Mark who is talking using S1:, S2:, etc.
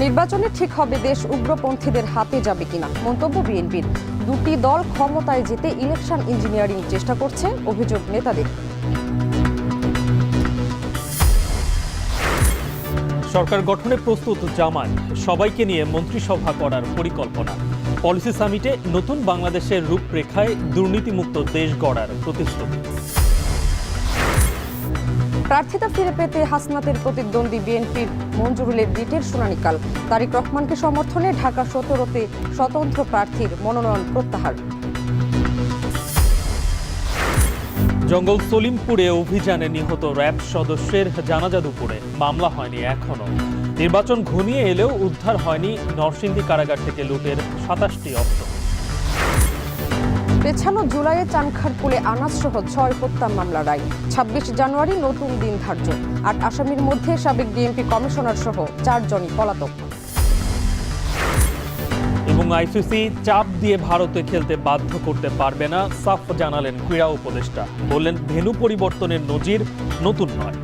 S1: নির্বাচনে ঠিক হবে দেশ উগ্রপন্থীদের হাতে যাবে কিনা মন্তব্য বিএনপির। দুটি দল ক্ষমতায় যেতে ইলেকশন ইঞ্জিনিয়ারিং চেষ্টা করছে, অভিযোগ নেতাদের।
S2: সরকার গঠনে প্রস্তুত জামায়াত, সবাইকে নিয়ে মন্ত্রিসভা করার পরিকল্পনা। পলিসি সামিটে নতুন বাংলাদেশের রূপরেখায় দুর্নীতিমুক্ত দেশ গড়ার প্রতিশ্রুতি।
S1: প্রার্থিতা ফিরে পেতে হাসনাতের প্রতিদ্বন্দ্বী বিএনপির মঞ্জুরুলের রিটের শুনানিকাল। তারেক রহমানকে সমর্থনে ঢাকা 17-তে স্বতন্ত্র প্রার্থীর মনোনয়ন প্রত্যাহার।
S2: জঙ্গল সলিমপুরে অভিযানে নিহত র্যাব সদস্যের জানাজা দুপুরে, মামলা হয়নি এখনো। নির্বাচন ঘনিয়ে এলেও উদ্ধার হয়নি নরসিংদী কারাগার থেকে লুটের 27টি অস্ত্র।
S1: পেছানো জুলাইয়ে চানখারপুলে আনাজ সহ 6 হত্যা মামলা রায়। 26 জানুয়ারি নতুন দিন ধার্য। 8 আসামির মধ্যে সাবেক ডিএমপি কমিশনার সহ 4 জনই পলাতক।
S2: এবং আইসিসি চাপ দিয়ে ভারতে খেলতে বাধ্য করতে পারবে না, সাফ জানালেন ক্রীড়া উপদেষ্টা। বললেন ভেন্যু পরিবর্তনের নজির নতুন নয়।